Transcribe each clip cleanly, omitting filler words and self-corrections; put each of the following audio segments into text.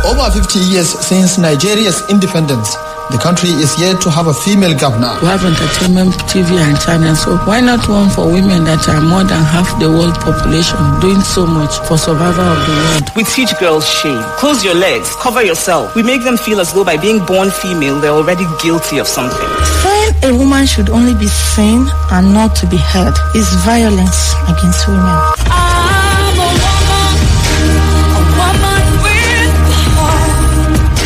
Over 50 years since Nigeria's independence, the country is yet to have a female governor. We have entertainment, TV and channels, so why not one for women that are more than half the world population, doing so much for survival of the world? We teach girls shame. Close your legs, cover yourself. We make them feel as though by being born female, they're already guilty of something. Saying a woman should only be seen and not to be heard is violence against women.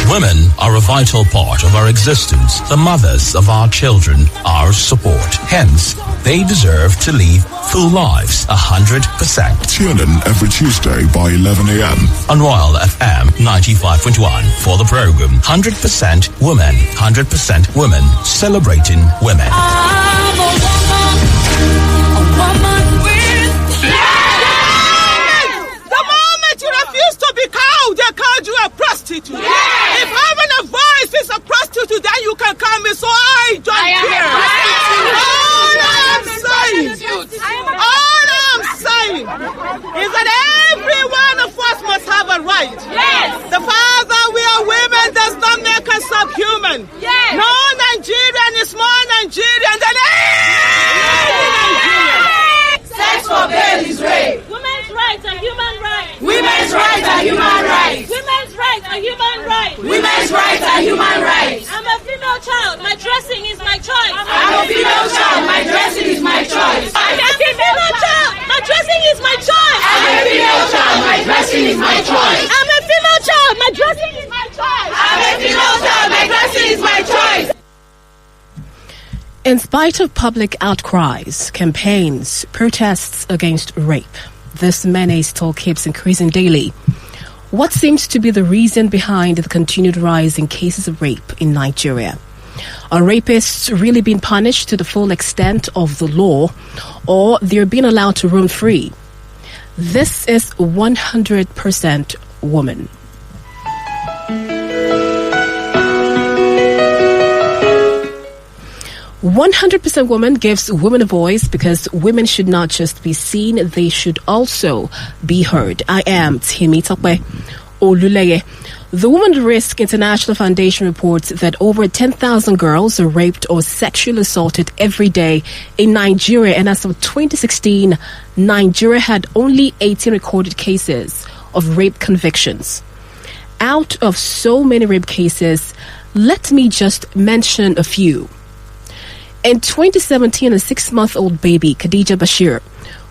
Women are a vital part of our existence, the mothers of our children, our support. Hence, they deserve to live full lives 100%. Tune in every Tuesday by 11 a.m. on Royal FM 95.1 for the program 100% Women, 100% Women, celebrating women. I'm a woman with The moment you refuse to be called, they called you a prostitute. If having a voice is a prostitute, then you can call me, so I don't care. All I'm saying is that every one of us must have a right. The fact that we are women does not make us subhuman. No Nigerian is more Nigerian than any Nigerian. sex for bail is rape. Women's rights are human rights. Women's rights are human rights. Women's rights are human rights. Women's rights are human rights. I'm a female child. My dressing is my choice. I'm a female child. My dressing is my choice. I'm a female child. My dressing is my choice. I'm a female child. My dressing is my choice. I'm a female child. My dressing is my choice. I'm a female child. My dressing is my choice. In spite of public outcries, campaigns, protests against rape, this menace still keeps increasing daily. What seems to be the reason behind the continued rise in cases of rape in Nigeria? Are rapists really being punished to the full extent of the law, or they're being allowed to roam free? This is 100% Woman. 100% Woman gives women a voice because women should not just be seen, they should also be heard. I am Temitope Oluleye. The Women Risk International Foundation reports that over 10,000 girls are raped or sexually assaulted every day in Nigeria, and as of 2016, Nigeria had only 18 recorded cases of rape convictions. Out of so many rape cases, let me just mention a few. In 2017, a 6-month-old baby, Khadija Bashir,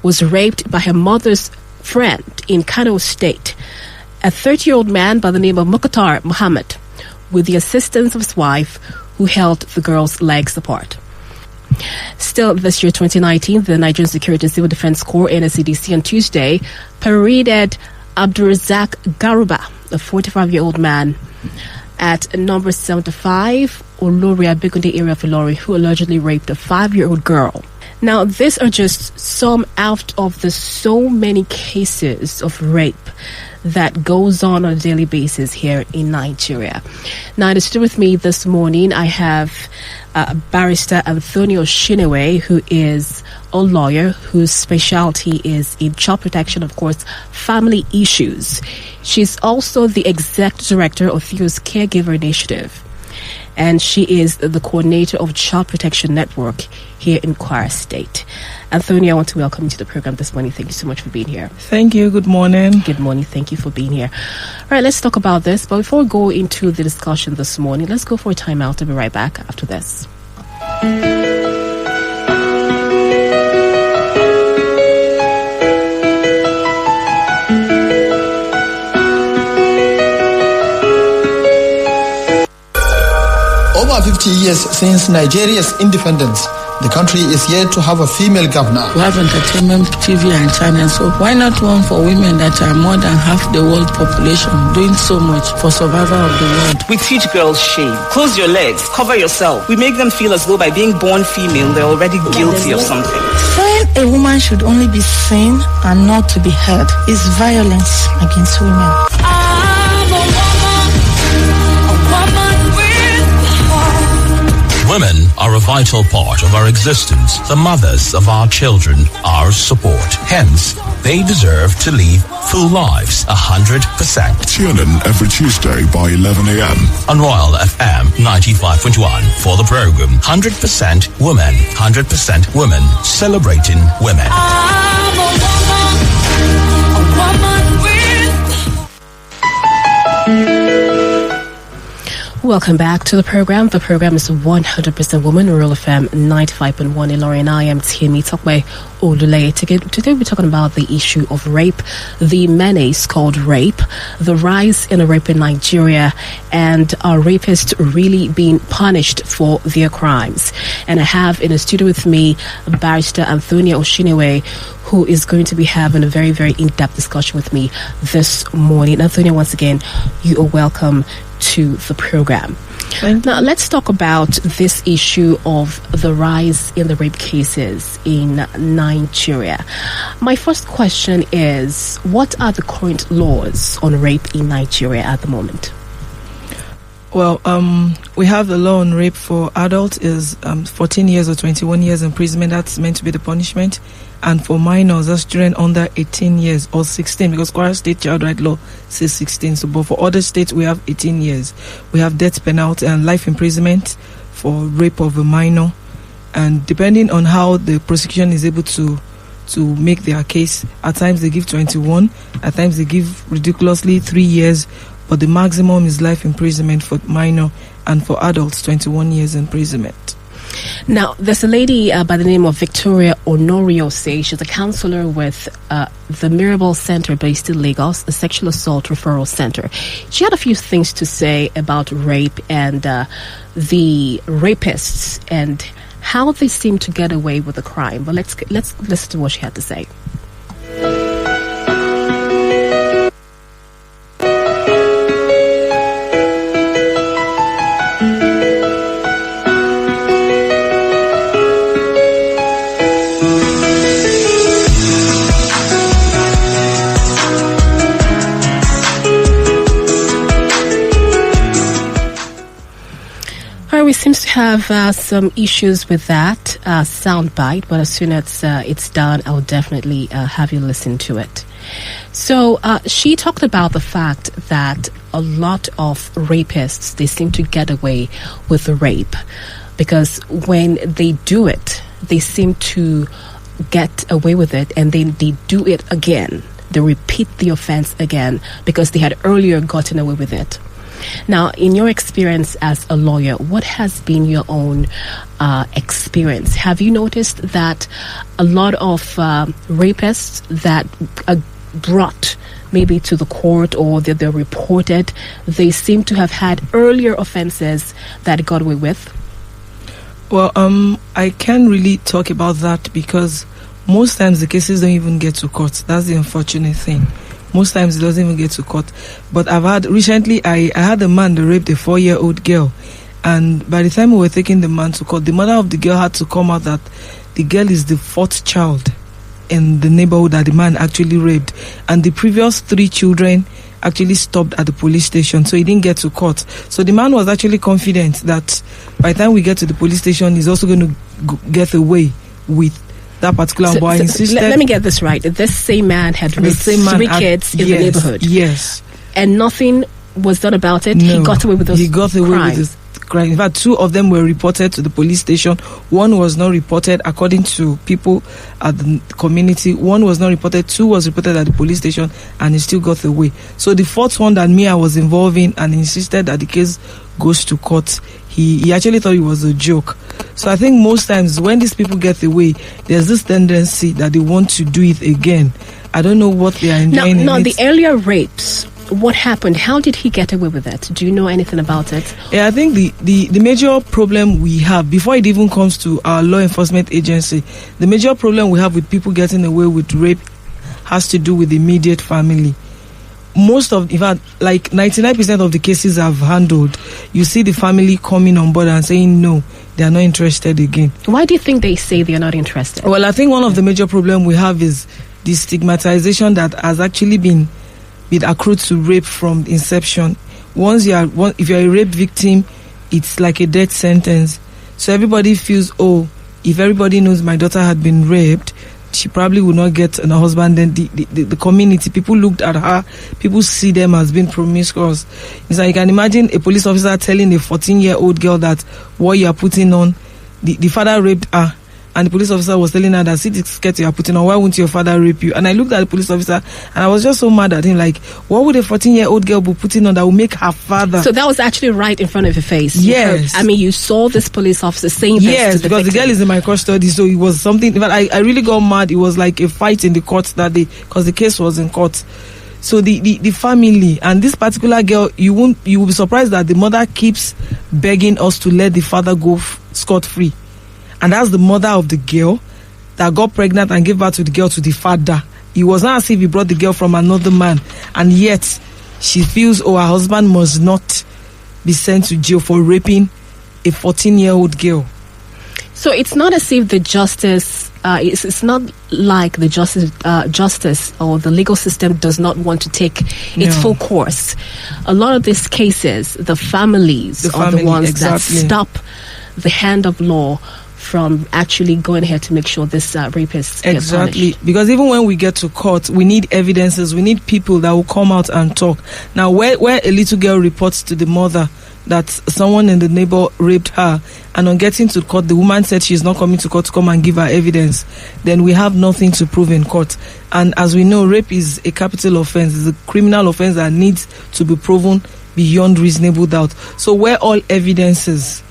was raped by her mother's friend in Kwara State. A 30-year-old man by the name of Mukhtar Muhammad, with the assistance of his wife, who held the girl's legs apart. Still, this year, 2019, the Nigerian Security and Civil Defense Corps, NSCDC, on Tuesday, paraded Abdulrazak Garuba, a 45-year-old man, at number 75 Oloria Begunde area of Ilorin, who allegedly raped a 5-year-old girl. Now, these are just some out of the so many cases of rape that goes on a daily basis here in Nigeria. Now, to stay with me this morning, I have Barrister Anthonia Oshiniwe, who is a lawyer whose specialty is in child protection, of course, family issues. She's also the executive director of Theois Caregiver Initiative, and she is the coordinator of Child Protection Network here in Kwara State. Anthonia, I want to welcome you to the program this morning. Thank you so much for being here. Thank you. Good morning. Good morning. Thank you for being here. All right, let's talk about this. But before we go into the discussion this morning, let's go for a timeout. I'll be right back after this. Over 50 years since Nigeria's independence, the country is yet to have a female governor. We have entertainment, TV and channels, so why not one for women that are more than half the world population, doing so much for survival of the world? We teach girls shame. Close your legs, cover yourself. We make them feel as though by being born female, they're already guilty of something. Saying a woman should only be seen and not to be heard is violence against women. Women are a vital part of our existence, the mothers of our children, our support. Hence, they deserve to live full lives 100%. Tune in every Tuesday by 11 a.m. on Royal FM 95.1 for the program 100% Women, 100% Women, celebrating women. I'm a woman Welcome back to the program. The program is 100% Woman, Royal FM 95.1 Ilorin. I am Temitope Oluleye. Today we're talking about the issue of rape, the menace called rape, the rise in rape in Nigeria, and are rapists really being punished for their crimes? And I have in the studio with me Barrister Anthonia Oshiniwe, who is going to be having a very, very in-depth discussion with me this morning. Anthonia, once again, you are welcome to the program. Now, let's talk about this issue of the rise in the rape cases in Nigeria. My first question is, what are the current laws on rape in Nigeria at the moment? Well, we have the law on rape for adults is 14 years or 21 years imprisonment. That's meant to be the punishment. And for minors, that's children under 18 years or 16, because Kwara State child right law says 16. So, but for other states, we have 18 years. We have death penalty and life imprisonment for rape of a minor. And depending on how the prosecution is able to make their case, at times they give 21, at times they give ridiculously 3 years, but the maximum is life imprisonment for minor, and for adults, 21 years imprisonment. Now, there's a lady by the name of Victoria Onoriose. She's a counselor with the Mirabel Center based in Lagos, a sexual assault referral center. She had a few things to say about rape and the rapists and how they seem to get away with the crime. But let's listen to what she had to say. We seem to have some issues with that soundbite, but as soon as it's done, I'll definitely have you listen to it. So she talked about the fact that a lot of rapists, they seem to get away with the rape because when they do it, they seem to get away with it and then they do it again. They repeat the offense again because they had earlier gotten away with it. Now, in your experience as a lawyer, what has been your own experience? Have you noticed that a lot of rapists that are brought maybe to the court or that they're reported, they seem to have had earlier offenses that got away with? Well, I can't really talk about that because most times the cases don't even get to court. That's the unfortunate thing. Most times it doesn't even get to court. But recently I had a man that raped a 4-year-old girl. And by the time we were taking the man to court, the mother of the girl had to come out that the girl is the 4th child in the neighborhood that the man actually raped. And the previous 3 children actually stopped at the police station, so he didn't get to court. So the man was actually confident that by the time we get to the police station, he's also going to get away with that particular boy. Let me get this right. This same man had raped 3 kids in the neighborhood. Yes. And nothing was done about it. No, he got away with those He got away with this crime. In fact, 2 of them were reported to the police station. 1 was not reported according to people at the community. 1 was not reported. 2 was reported at the police station, and he still got away. So the 4th one that I was involved in and insisted that the case goes to court, he actually thought it was a joke. So I think most times when these people get away, there's this tendency that they want to do it again. I don't know what they are enjoying. Now the earlier rapes, what happened? How did he get away with it? Do you know anything about it? Yeah, I think the major problem we have, before it even comes to our law enforcement agency, the major problem we have with people getting away with rape has to do with the immediate family. Most of, in fact, like 99% of the cases I've handled, you see the family coming on board and saying no, they are not interested again. Why do you think they say they are not interested? Well, I think one of the major problems we have is the stigmatization that has actually been accrued to rape from inception. If you're a rape victim, it's like a death sentence. So everybody feels, if everybody knows my daughter had been raped, she probably would not get a husband. Then the community, people looked at her, people see them as being promiscuous. It's like you can imagine a police officer telling a 14-year-old girl that what you are putting on, the father raped her. And the police officer was telling her that, see the skirt you are putting on, why won't your father rape you? And I looked at the police officer and I was just so mad at him, like, what would a 14-year-old girl be putting on that will make her father? So that was actually right in front of your face. Yes. I mean, you saw this police officer saying this yes, to the because victim. the girl is in my custody, so it was something. But I really got mad. It was like a fight in the court that day because the case was in court. So the family and this particular girl, you will be surprised that the mother keeps begging us to let the father go scot-free. And that's the mother of the girl that got pregnant and gave birth to the girl to the father. It was not as if he brought the girl from another man. And yet, she feels, her husband must not be sent to jail for raping a 14-year-old girl. So it's not as if the justice, it's not like the justice or the legal system does not want to take its full course. A lot of these cases, the families are the ones that stop the hand of law from actually going ahead to make sure this rapist gets punished. Because even when we get to court, we need evidences, we need people that will come out and talk. Now, where a little girl reports to the mother that someone in the neighbor raped her, and on getting to court, the woman said she's not coming to court to come and give her evidence, then we have nothing to prove in court. And as we know, rape is a capital offense, it's a criminal offense that needs to be proven beyond reasonable doubt. So where all evidences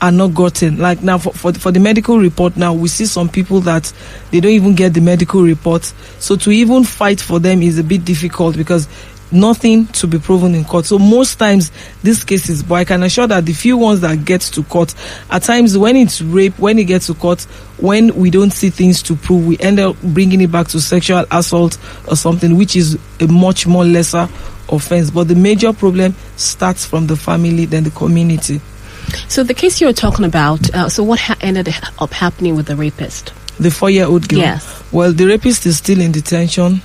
are not gotten, like now for the medical report, now we see some people that they don't even get the medical report, so to even fight for them is a bit difficult because nothing to be proven in court. So most times these cases, but I can assure that the few ones that get to court, at times when it's rape, when it gets to court, when we don't see things to prove, we end up bringing it back to sexual assault or something, which is a much more lesser offense. But the major problem starts from the family, then the community. So the case you were talking about, so what ended up happening with the rapist? The 4-year-old girl? Yes. Well, the rapist is still in detention.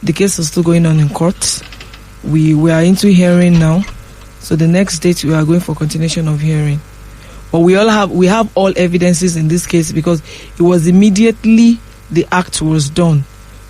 The case is still going on in court. We are into hearing now. So the next date we are going for continuation of hearing. But we have all evidences in this case because it was immediately the act was done.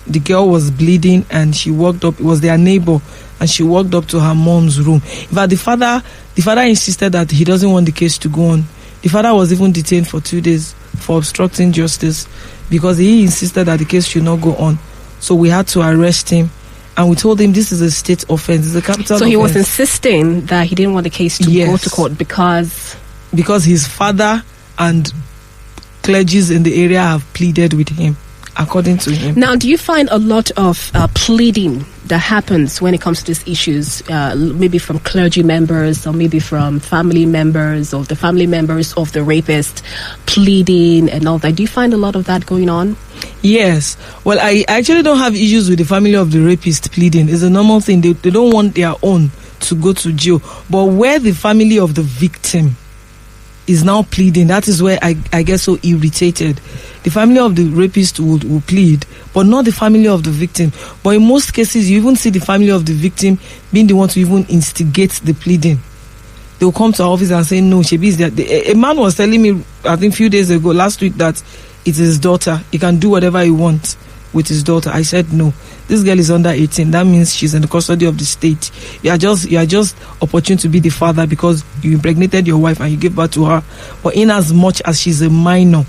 The girl was bleeding and she walked up. It was their neighbor and she walked up to her mom's room. In fact, the father insisted that he doesn't want the case to go on. The father was even detained for 2 days for obstructing justice because he insisted that the case should not go on. So we had to arrest him and we told him this is a state offense. It's a capital offense. So he was insisting that he didn't want the case to go to court because his father and clergies in the area have pleaded with him, according to him. Now, do you find a lot of pleading that happens when it comes to these issues, maybe from clergy members or maybe from family members or the family members of the rapist pleading and all that? Do you find a lot of that going on? Yes. Well, I actually don't have issues with the family of the rapist pleading. It's a normal thing. They don't want their own to go to jail. But where the family of the victim is now pleading, that is where I get so irritated. The family of the rapist will plead, but not the family of the victim. But in most cases, you even see the family of the victim being the one to even instigate the pleading. They'll come to our office and say, no, Shebi is that. A man was telling me, I think a few days ago, last week, that it's his daughter. He can do whatever he wants with his daughter. I said, no, this girl is under 18. That means she's in the custody of the state. You are just opportune to be the father because you impregnated your wife and you gave birth to her. But in as much as she's a minor,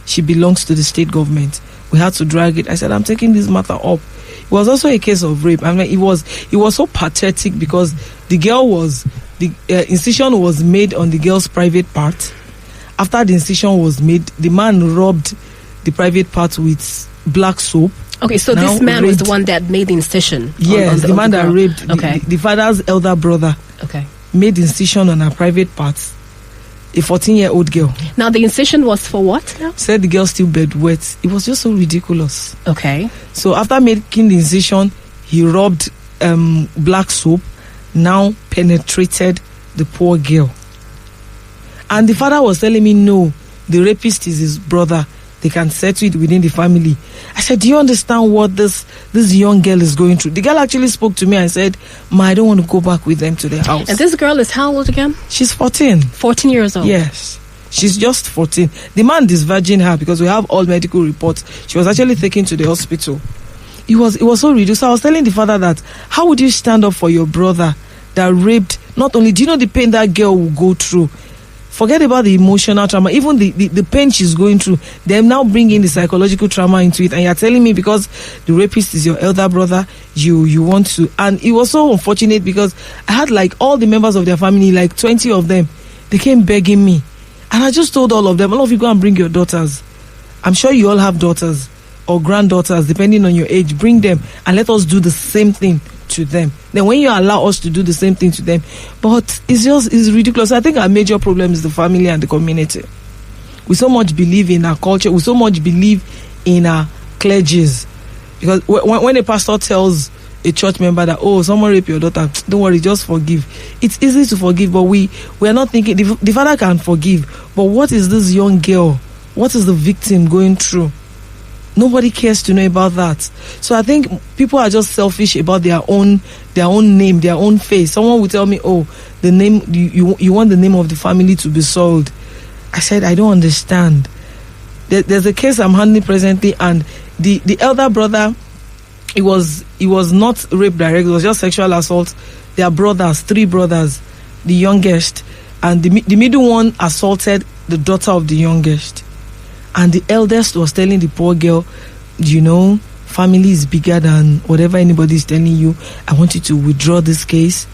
she belongs to the state government. We had to drag it. I said, I'm taking this matter up. It was also a case of rape. I mean, it was so pathetic because the incision was made on the girl's private part. After the incision was made, the man rubbed the private part with black soap. Okay, so now this man was the one that made the incision. Yes, the man that raped the father's elder brother. Okay, made the incision on her private parts. A 14-year-old girl. Now the incision was for what? Now? Said the girl still bed wet. It was just so ridiculous. Okay. So after making the incision, he rubbed black soap. Now penetrated the poor girl. And the father was telling me, no, the rapist is his brother. They can settle it within the family. I said, do you understand what this young girl is going through? The girl actually spoke to me and said, Ma, I don't want to go back with them to their house. And this girl is how old again? She's 14. 14 years old? Yes. She's just 14. The man disvirgin her because we have all medical reports. She was actually taken to the hospital. It was so ridiculous. So I was telling the father that, how would you stand up for your brother that raped? Not only, do you know the pain that girl will go through? Forget about the emotional trauma, even the pain she's going through. They now bring in the psychological trauma into it. And you're telling me because the rapist is your elder brother, you want to. And it was so unfortunate because I had like all the members of their family, like 20 of them, they came begging me. And I just told all of them, all of you go and bring your daughters. I'm sure you all have daughters or granddaughters, depending on your age. Bring them and let us do the same thing to them. Then when you allow us to do the same thing to them, but it's ridiculous. I think our major problem is the family and the community. We so much believe in our culture. We so much believe in our clergies. Because when a pastor tells a church member that, oh, someone raped your daughter, don't worry, just forgive. It's easy to forgive, but we are not thinking, the father can forgive, but what is this young girl? What is the victim going through? Nobody cares to know about that. So I think people are just selfish about their own name, their own face. Someone will tell me, oh, the name, you want the name of the family to be sold. I said, I don't understand. There's a case I'm handling presently, and the elder brother, it was not rape direct, it was just sexual assault. They are brothers, 3 brothers, the youngest, and the middle one assaulted the daughter of the youngest. And the eldest was telling the poor girl, family is bigger than whatever anybody is telling you. I want you to withdraw this case.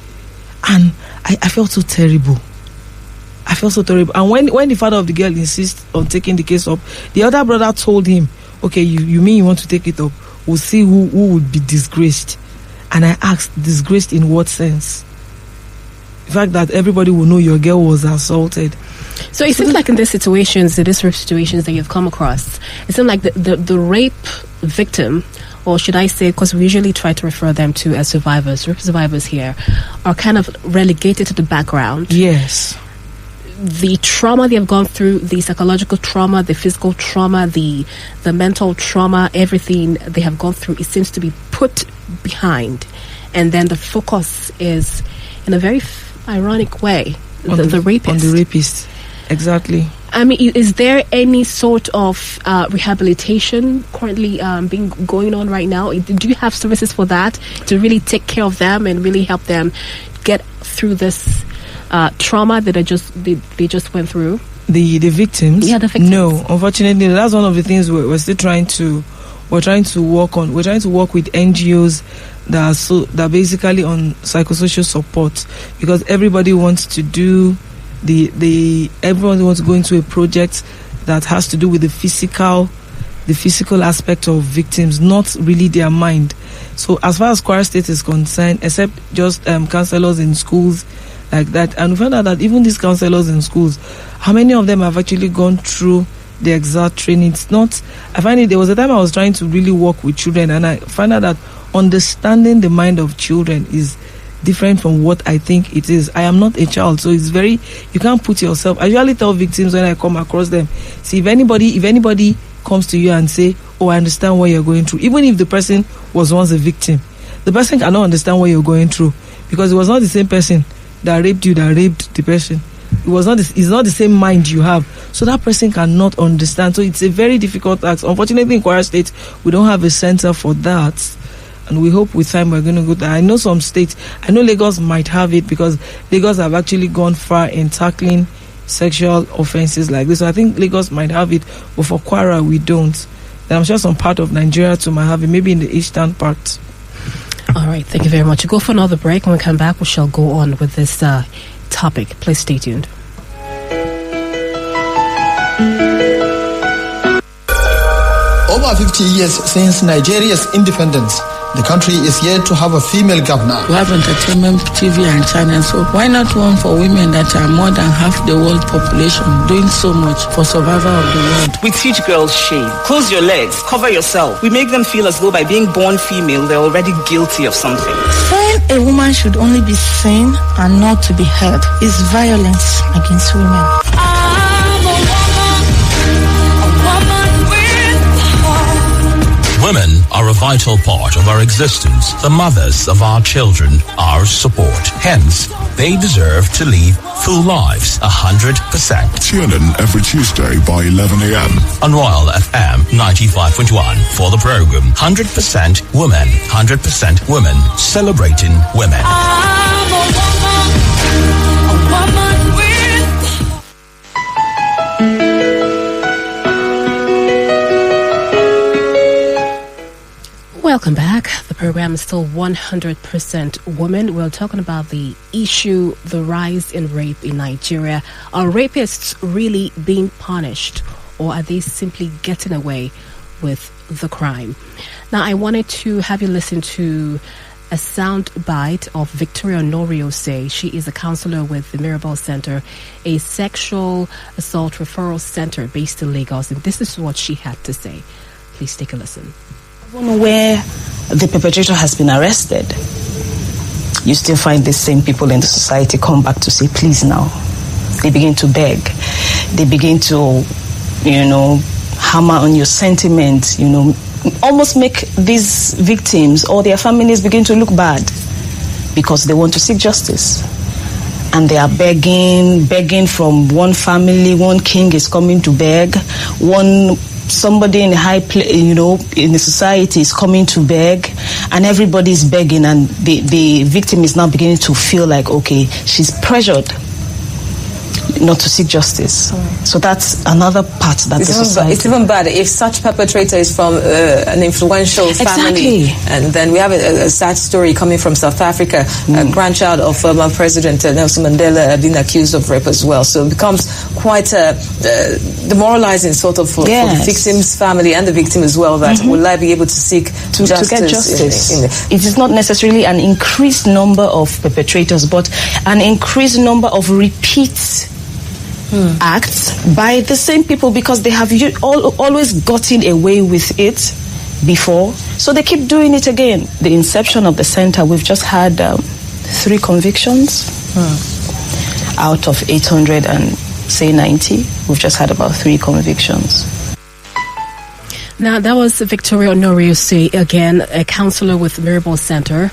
And I felt so terrible. And when the father of the girl insists on taking the case up, the elder brother told him, okay, you mean you want to take it up? We'll see who would be disgraced. And I asked, disgraced in what sense? The fact that everybody will know your girl was assaulted. So it seems like in these situations, these rape situations that you've come across, it seems like the rape victim, or should I say, because we usually try to refer them to as survivors, rape survivors here, are kind of relegated to the background. Yes. The trauma they have gone through, the psychological trauma, the physical trauma, the mental trauma, everything they have gone through, it seems to be put behind. And then the focus is, in a very ironic way, the rapist. On the rapist, exactly. I mean, is there any sort of rehabilitation currently going on right now? Do you have services for that to really take care of them and really help them get through this trauma that they just went through? The victims? Yeah, the victims. No, unfortunately, that's one of the things we're still trying to work on. We're trying to work with NGOs that are basically on psychosocial support, because everybody wants to do everyone wants to go into a project that has to do with the physical aspect of victims, not really their mind. So as far as Kwara State is concerned, except just counselors in schools like that, and we found out that even these counselors in schools, how many of them have actually gone through the exact training? It's not. I find it. There was a time I was trying to really work with children, and I find out that understanding the mind of children is different from what I think it is. I am not a child, so it's very, you can't put yourself. I usually tell victims when I come across them, see, if anybody comes to you and say, oh, I understand what you're going through, even if the person was once a victim, the person cannot understand what you're going through, because it was not the same person that raped you that raped the person. It's not the same mind you have, so that person cannot understand. So it's a very difficult task. Unfortunately, in Kwara State, we don't have a center for that, and we hope with time we're going to go there. I know some states, I know Lagos might have it, because Lagos have actually gone far in tackling sexual offenses like this. So I think Lagos might have it, but for Kwara we don't. And I'm sure some part of Nigeria too might have it, maybe in the eastern part. All right, thank you very much. We'll go for another break. When we come back, we shall go on with this topic. Please stay tuned. Over 50 years since Nigeria's independence, the country is yet to have a female governor. We have entertainment, TV and channels, so why not one for women that are more than half the world population, doing so much for survival of the world? We teach girls shame. Close your legs, cover yourself. We make them feel as though by being born female, they're already guilty of something. Saying a woman should only be seen and not to be heard is violence against women. Women are a vital part of our existence, the mothers of our children, our support. Hence, they deserve to live full lives 100%. Tune in every Tuesday by 11 a.m. on Royal FM 95.1 for the program 100% Women, 100% Women, celebrating women. I'm a woman Welcome back. The program is still 100% women. We're talking about the issue, the rise in rape in Nigeria. Are rapists really being punished, or are they simply getting away with the crime? Now, I wanted to have you listen to a sound bite of Victoria Onoriosi. She is a counselor with the Mirabel Center, a sexual assault referral center based in Lagos. And this is what she had to say. Please take a listen. Even where the perpetrator has been arrested, you still find the same people in the society come back to say, please now. They begin to beg. They begin to, hammer on your sentiment, almost make these victims or their families begin to look bad because they want to seek justice. And they are begging from one family. One king is coming to beg. Somebody in a high place, in the society is coming to beg, and everybody is begging, and the victim is now beginning to feel like, okay, she's pressured not to seek justice. So that's another part that it's even bad if such perpetrator is from an influential family. Exactly. And then we have a sad story coming from South Africa, a grandchild of former President Nelson Mandela being accused of rape as well. So it becomes quite demoralizing sort of for the victim's family and the victim as well, that will I be able to seek justice? To get justice. It is not necessarily an increased number of perpetrators, but an increased number of repeats acts by the same people, because they have always gotten away with it before, so they keep doing it again. The inception of the center, we've just had 3 convictions out of 890. We've just had about 3 convictions. Now, that was Victoria Onoriosi, again, a counselor with Mirabel Center,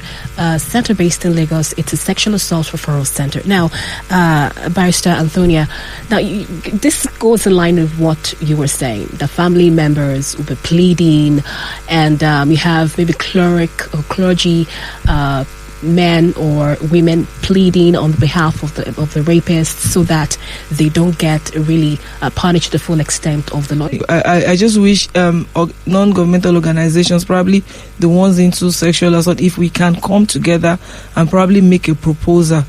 center based in Lagos. It's a sexual assault referral center. Now, Barrister Anthonia, this goes in line with what you were saying. The family members will be pleading, and you have maybe clergy, men or women pleading on behalf of the rapists so that they don't get really punished to the full extent of the law. I just wish non-governmental organizations, probably the ones into sexual assault, if we can come together and probably make a proposal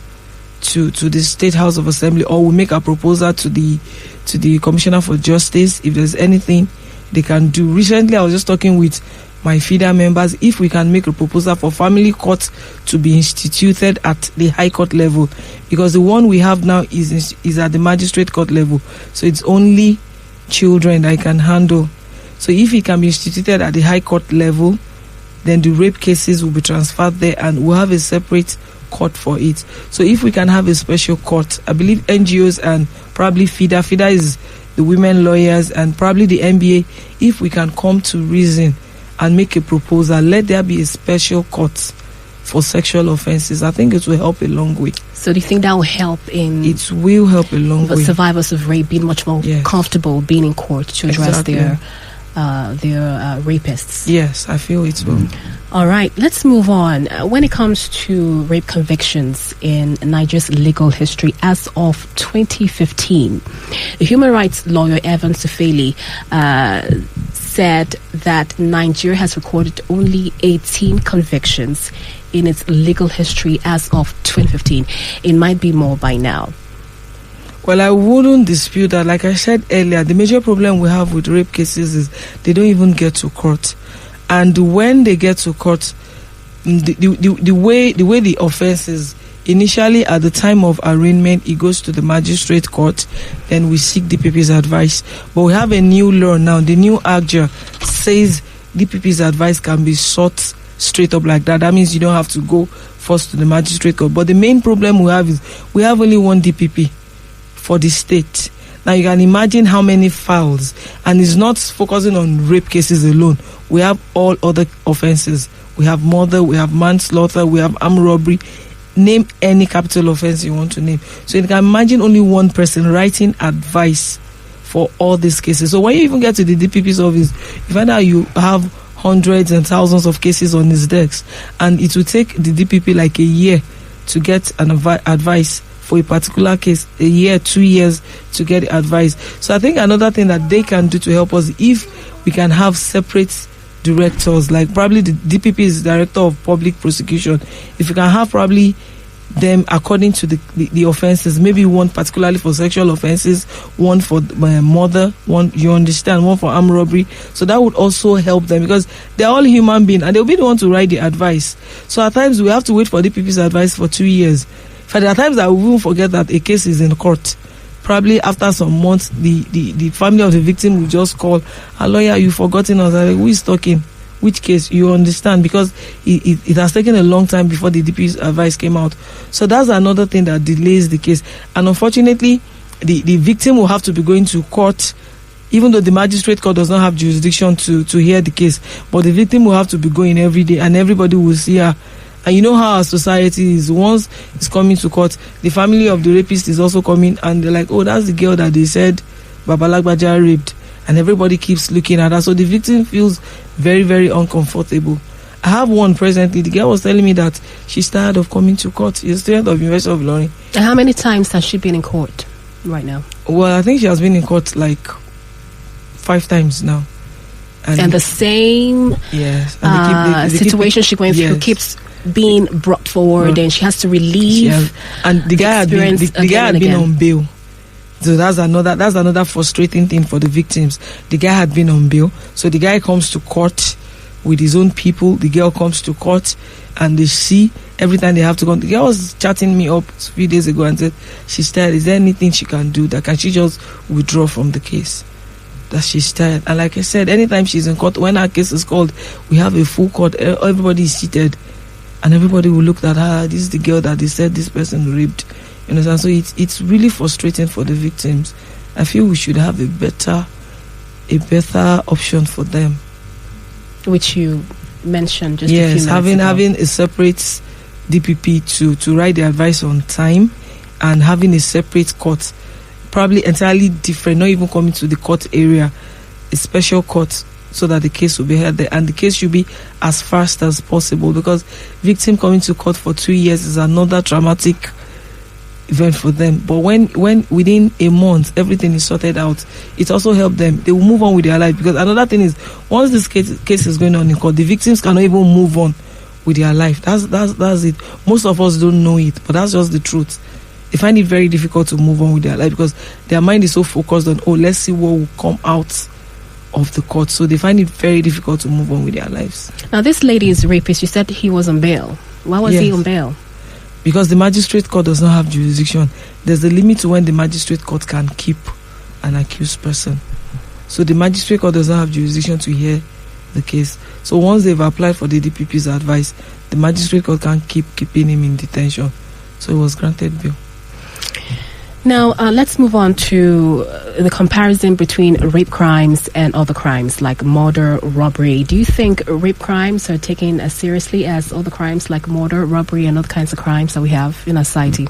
to the State House of Assembly, or we make a proposal to the Commissioner for Justice, if there's anything they can do. Recently, I was just talking with my feeder members, if we can make a proposal for family courts to be instituted at the High Court level, because the one we have now is at the Magistrate Court level, so it's only children that I can handle. So if it can be instituted at the High Court level, then the rape cases will be transferred there, and we'll have a separate court for it. So if we can have a special court, I believe NGOs and probably feeder is the women lawyers, and probably the NBA, if we can come to reason and make a proposal, let there be a special court for sexual offences, I think it will help a long way. So do you think that will help in... It will help a long way. Survivors of rape being much more comfortable being in court to address their rapists? Yes, I feel it will. All right, let's move on. When it comes to rape convictions in Nigeria's legal history, as of 2015, the human rights lawyer Evan Sufeli said that Nigeria has recorded only 18 convictions in its legal history as of 2015. It might be more by now. Well, I wouldn't dispute that. Like I said earlier, the major problem we have with rape cases is they don't even get to court. And when they get to court, the way the offense is, initially at the time of arraignment, it goes to the magistrate court, then we seek DPP's advice. But we have a new law now. The new ACJA says DPP's advice can be sought straight up like that. That means you don't have to go first to the magistrate court. But the main problem we have is we have only one DPP for the state. Now you can imagine how many files, and it's not focusing on rape cases alone. We have all other offenses. We have murder, we have manslaughter, we have armed robbery. name any capital offense you want to name. So you can imagine only one person writing advice for all these cases. So when you even get to the DPP's office, you find out you have hundreds and thousands of cases on his desk, and it will take the DPP like a year to get an advice for a particular case, a year, 2 years to get advice. So I think another thing that they can do to help us, if we can have separate directors, like probably the DPP is Director of Public Prosecution, if you can have probably them according to the offenses, maybe one particularly for sexual offenses, one for murder, one, you understand, one for armed robbery. So that would also help them, because they're all human beings and they'll be the one to write the advice. So at times we have to wait for DPP's advice for 2 years. For there are times that we will forget that a case is in court. Probably after some months, the family of the victim will just call, a lawyer, you've forgotten us. Like, who is talking? Which case? You understand? Because it has taken a long time before the DP's advice came out. So that's another thing that delays the case. And unfortunately, the victim will have to be going to court, even though the magistrate court does not have jurisdiction to hear the case. But the victim will have to be going every day, and everybody will see her. And you know how our society is. Once it's coming to court, the family of the rapist is also coming, and they're like, oh, that's the girl that they said Babalagbaja raped. And everybody keeps looking at her. So the victim feels very, very uncomfortable. I have one presently. The girl was telling me that she's tired of coming to court. She's a student of University of Ilorin. And how many times has she been in court right now? Well, I think she has been in court like 5 times now. And the same yes, and situation she went through keeps being brought forward, and she has to relieve. And the guy had been on bail. So that's another frustrating thing for the victims. The guy had been on bail, so the guy comes to court with his own people. The girl comes to court, and they see every time they have to go. The girl was chatting me up a few days ago and said she's tired. Is there anything she can do? That can she just withdraw from the case? That she's tired. And like I said, anytime she's in court, when our case is called, we have a full court. Everybody is seated, and everybody will look at her. This is the girl that they said this person raped. You understand? So it's really frustrating for the victims. I feel we should have a better option for them. Which you mentioned just a few minutes ago. Having a separate DPP to write the advice on time, and having a separate court, probably entirely different, not even coming to the court area, a special court, so that the case will be heard there, and the case should be as fast as possible, because victim coming to court for 2 years is another traumatic event for them. But when within a month everything is sorted out, it also helps them. They will move on with their life, because another thing is, once this case is going on in court, the victims cannot even move on with their life. That's it. Most of us don't know it, but that's just the truth. They find it very difficult to move on with their life, because their mind is so focused on, let's see what will come out of the court. So they find it very difficult to move on with their lives. Now, this lady is rapist. You said he was on bail. Why was he on bail? Because the magistrate court does not have jurisdiction. There's a limit to when the magistrate court can keep an accused person. So the magistrate court does not have jurisdiction to hear the case. So once they've applied for the DPP's advice, the magistrate court can't keep keeping him in detention. So he was granted bail. Now, let's move on to the comparison between rape crimes and other crimes like murder, robbery. Do you think rape crimes are taken as seriously as other crimes like murder, robbery, and other kinds of crimes that we have in our society?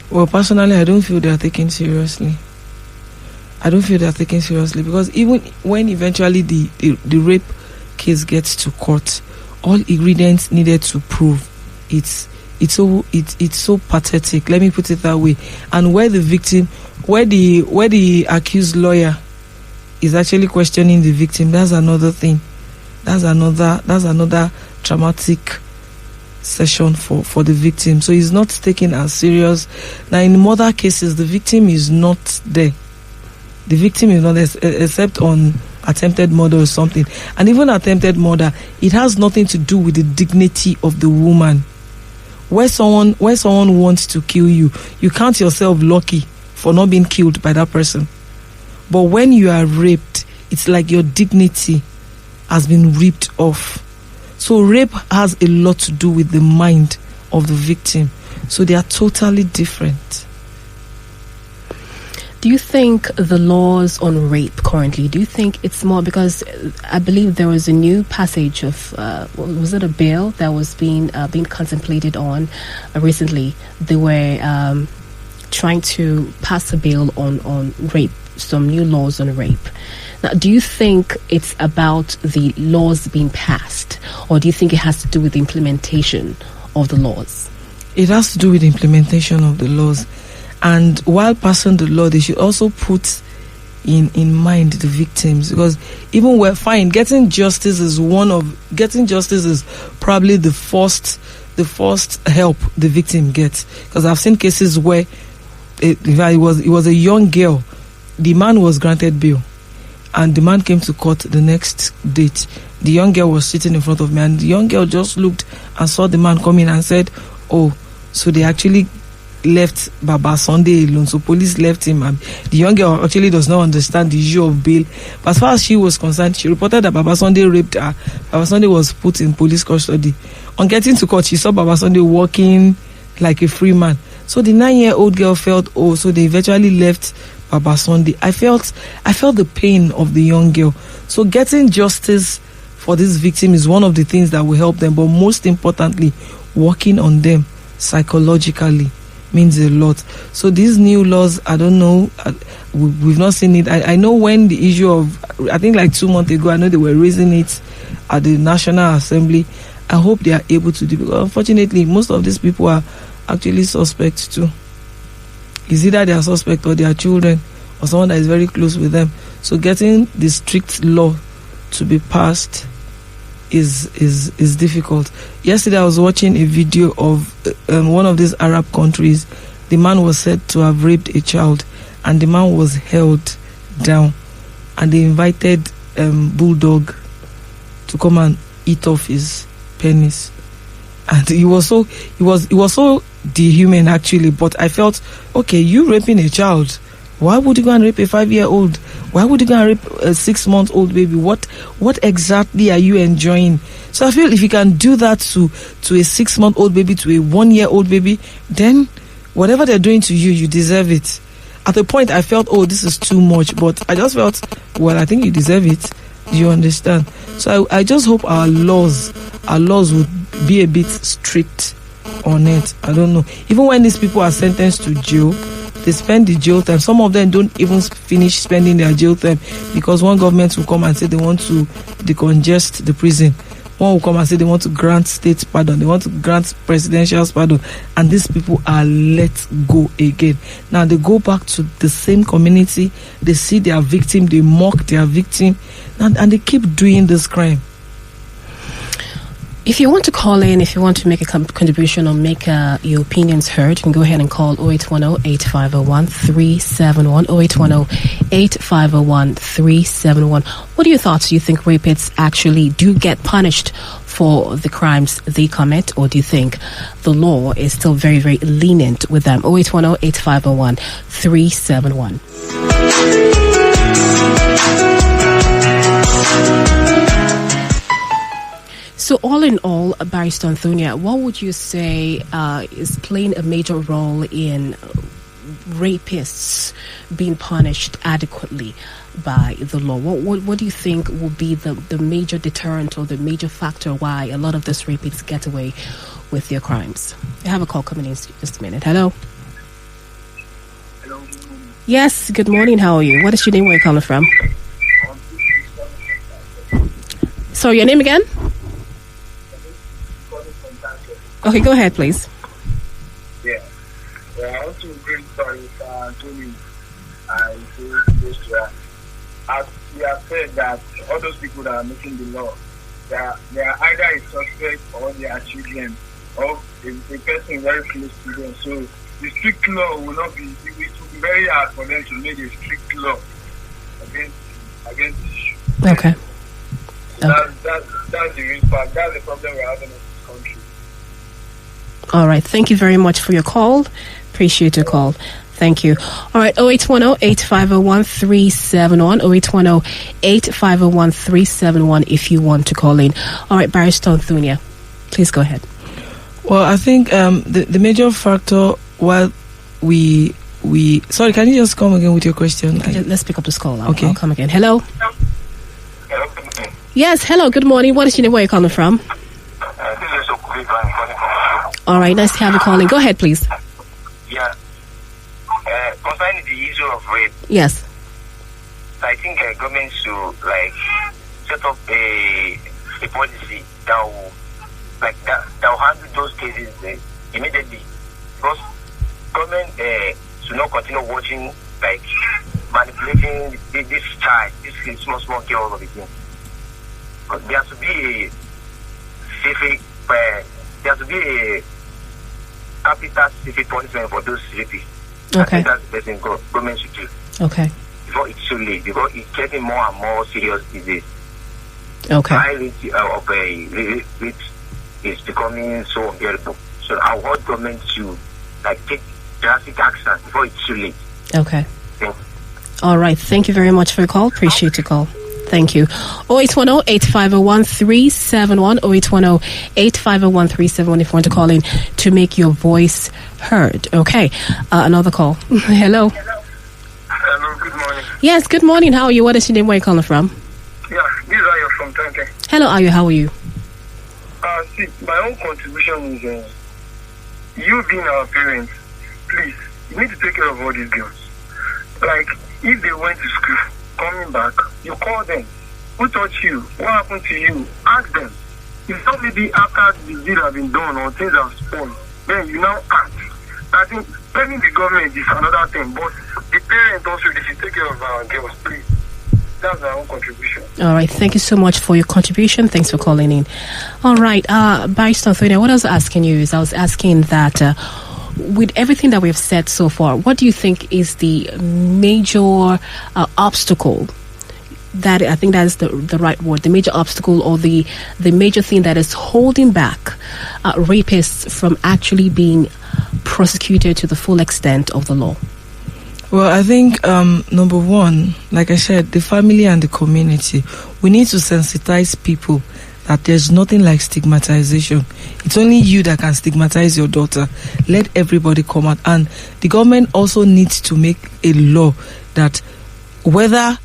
Well, personally, I don't feel they are taken seriously. Because even when eventually the rape case gets to court, all ingredients needed to prove it's so pathetic. Let me put it that way. And where the accused lawyer is actually questioning the victim, that's another thing. That's another traumatic session for the victim. So he's not taken as serious. Now, in murder cases, the victim is not there. The victim is not there, except on attempted murder or something. And even attempted murder, it has nothing to do with the dignity of the woman. Where someone wants to kill you, you count yourself lucky for not being killed by that person. But when you are raped, it's like your dignity has been ripped off. So rape has a lot to do with the mind of the victim. So they are totally different. Do you think the laws on rape currently, do you think it's more, because I believe there was a new passage of, was it a bill that was being contemplated on recently? They were trying to pass a bill on rape, some new laws on rape. Now, do you think it's about the laws being passed, or do you think it has to do with the implementation of the laws? It has to do with the implementation of the laws. And while passing the law, they should also put in mind the victims, because even we're fine, getting justice is probably the first help the victim gets. Because I've seen cases where it was a young girl, the man was granted bail, and the man came to court the next date. The young girl was sitting in front of me, and the young girl just looked and saw the man come in and said, "Oh, so they actually left Baba Sunday alone." So police left him, and the young girl actually does not understand the issue of bail. But as far as she was concerned, she reported that Baba Sunday raped her. Baba Sunday was put in police custody. On getting to court, she saw Baba Sunday walking like a free man. So the 9-year-old girl felt, so they eventually left Baba Sunday. I felt the pain of the young girl. So getting justice for this victim is one of the things that will help them. But most importantly, working on them psychologically means a lot. So these new laws, I don't know, we've not seen it. I know when the issue of, I think like 2 months ago, I know they were raising it at the National Assembly. I hope they are able to do it, because unfortunately, most of these people are actually suspects too. It's either they are suspect or their children or someone that is very close with them. So getting the strict law to be passed is difficult. Yesterday I was watching a video of one of these Arab countries. The man was said to have raped a child, and the man was held down, and they invited bulldog to come and eat off his penis. And he was so dehuman actually. But I felt, okay, you raping a child, why would you go and rape a 5-year-old? Why would you go and rape a 6-month-old baby? What exactly are you enjoying? So I feel if you can do that to a 6-month-old baby, to a 1-year-old baby, then whatever they're doing to you, you deserve it. At the point I felt, this is too much, but I just felt, well, I think you deserve it. Do you understand? So I just hope our laws would be a bit strict on it. I don't know. Even when these people are sentenced to jail, they spend the jail time. Some of them don't even finish spending their jail time, because one government will come and say they want to decongest the prison. One will come and say they want to grant state pardon. They want to grant presidential pardon. And these people are let go again. Now they go back to the same community. They see their victim. They mock their victim. And they keep doing this crime. If you want to call in, if you want to make a contribution or make your opinions heard, you can go ahead and call 0810-8501-371, 0810-8501-371. What are your thoughts? Do you think rapists actually do get punished for the crimes they commit, or do you think the law is still very, very lenient with them? 0810-8501-371. So all in all, Barrister Anthonia, what would you say is playing a major role in rapists being punished adequately by the law? What do you think will be the major deterrent or the major factor why a lot of these rapists get away with their crimes? I have a call coming in just a minute. Hello? Hello. Yes, good morning. How are you? What is your name? Where are you calling from? Sorry, your name again? Okay, go ahead, please. Yeah, I want to bring Barrister Anthonia and say this to her. As we have said that all those people that are making the law, they are either a suspect or they are children or a person very close to them. So the strict law will not be, it will be very hard for them to make a strict law against the issue. Okay. That's the real fact. That's the problem we're having in this country. All right. Thank you very much for your call. Appreciate your call. Thank you. All right. 0810-8501-371. 0810-8501-371 if you want to call in. All right. Barrister Anthonia, please go ahead. Well, I think the major factor why we Sorry, can you just come again with your question? Let's pick up this call. Okay. I'll come again. Hello? Yes, hello, good morning. What is your name? Where are you calling from? All right, nice to have you calling. Go ahead, please. Yeah. Concerning the issue of rape. Yes. I think government should set up a policy that will handle those cases immediately, because government should not continue watching manipulating this child, this small girl all of it. There has to be a capital safe punishment for those rapists. Okay. I think that's the best thing government should do. Okay. Before it's too late, because it's getting more and more serious these days. Okay. High rate of rape is becoming so unbearable. So I want government to take drastic action before it's too late. Okay. All right. Thank you very much for your call. Appreciate your call. Thank you. 0810-850-1371, 0810-850-1371 if you want to call in to make your voice heard. Okay. Another call. Hello. Hello, good morning. Yes, good morning. How are you? What is your name? Where are you calling from? Yeah, this is Ayo from Tanke. Hello, Ayo. How are you? See, my own contribution is you being our parents, please, you need to take care of all these girls. If they went to school, coming back, you call them. Who taught you? What happened to you? Ask them. If not maybe after the deed has been done or things have spoiled, then you now act. I think blaming the government is another thing, but the parents also, they should take care of our girls, please. That's our own contribution. All right. Thank you so much for your contribution. Thanks for calling in. All right. Barrister Anthonia, what I was asking you is that with everything that we've said so far, what do you think is the major obstacle? That I think that is the right word. The major obstacle or the major thing that is holding back rapists from actually being prosecuted to the full extent of the law? Well, I think number one, like I said, the family and the community. We need to sensitize people that there's nothing like stigmatization. It's only you that can stigmatize your daughter. Let everybody come out. And the government also needs to make a law that whether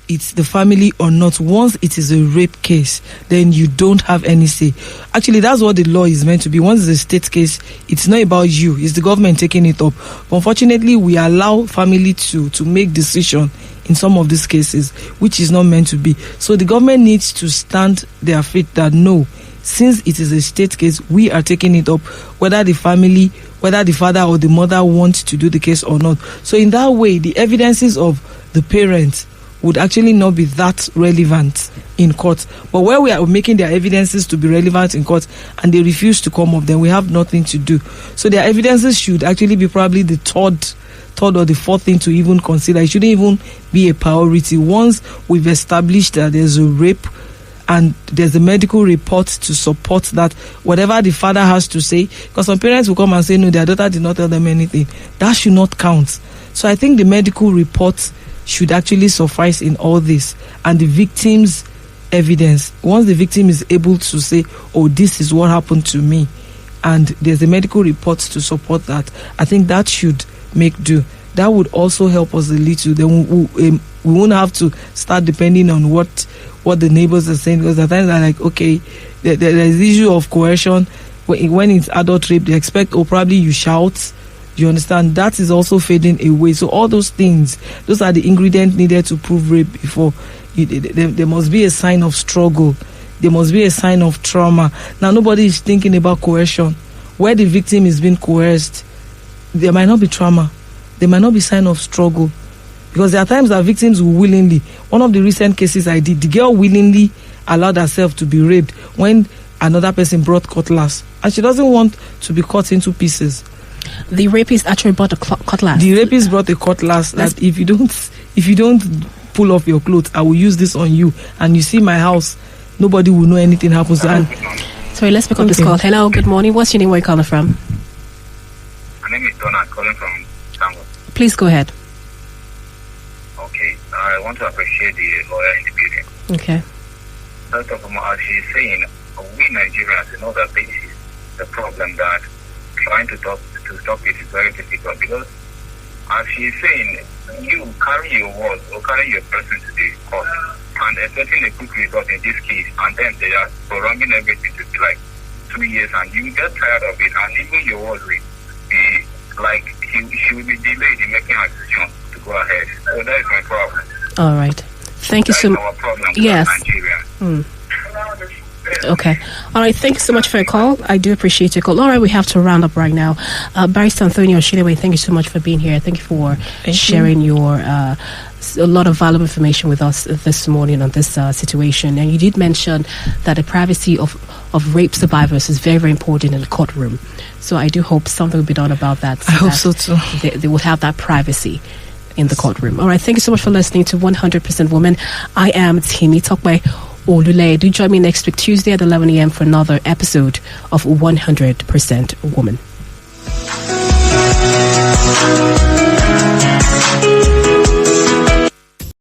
it's the family or not, once it is a rape case, then you don't have any say. Actually, that's what the law is meant to be. Once it's a state case, it's not about you, it's the government taking it up. But unfortunately, we allow family to make decision in some of these cases, which is not meant to be. So the government needs to stand their feet that no, since it is a state case, we are taking it up, whether the family, whether the father or the mother wants to do the case or not. So in that way, the evidences of the parents would actually not be that relevant in court. But where we are making their evidences to be relevant in court and they refuse to come up, then we have nothing to do. So their evidences should actually be probably the third or the fourth thing to even consider. It shouldn't even be a priority. Once we've established that there's a rape and there's a medical report to support that, whatever the father has to say, because some parents will come and say, no, their daughter did not tell them anything. That should not count. So I think the medical report should actually suffice in all this, and the victim's evidence. Once the victim is able to say, oh, this is what happened to me, and there's a medical report to support that, I think that should make do. That would also help us a little. Then we won't have to start depending on what the neighbors are saying, because at times they're like, okay, there's the issue of coercion. When it's adult rape, they expect, oh, probably you shout. You understand? That is also fading away. So all those things, those are the ingredients needed to prove rape before. There must be a sign of struggle. There must be a sign of trauma. Now, nobody is thinking about coercion. Where the victim is being coerced, there might not be trauma. There might not be sign of struggle. Because there are times that victims will willingly. One of the recent cases I did, the girl willingly allowed herself to be raped when another person brought cutlass. And she doesn't want to be cut into pieces. The rapist actually brought a cutlass. The rapist brought a cutlass that if you don't pull off your clothes, I will use this on you. And you see my house, nobody will know anything happens. Sorry, let's pick up this call. Hello, good morning. What's your name? Where are you calling from? My name is Donald, calling from Tango. Please go ahead. Okay, I want to appreciate the lawyer in the building. Okay. First of all, as she's saying, we Nigerians know that this is the problem, that trying to stop it is very difficult, because as she's saying, you carry your words or carry your person to the court and expecting a quick result in this case, and then they are prolonging everything to be like 2 years, and you get tired of it, and even your words will be like she will be delayed in making a decision to go ahead. So that is my problem. All right. Thank you so much. Yes. Okay. All right. Thank you so much for your call. I do appreciate your call. All right. We have to round up right now. Barrister Anthonia Oshiniwe, thank you so much for being here. Thank you for sharing your a lot of valuable information with us this morning on this situation. And you did mention that the privacy of rape survivors is very, very important in the courtroom. So I do hope something will be done about that. I hope so too. They will have that privacy in the courtroom. All right. Thank you so much for listening to 100% Woman. I am Temitope Olule. Do join me next week, Tuesday at 11 a.m. for another episode of 100% Woman.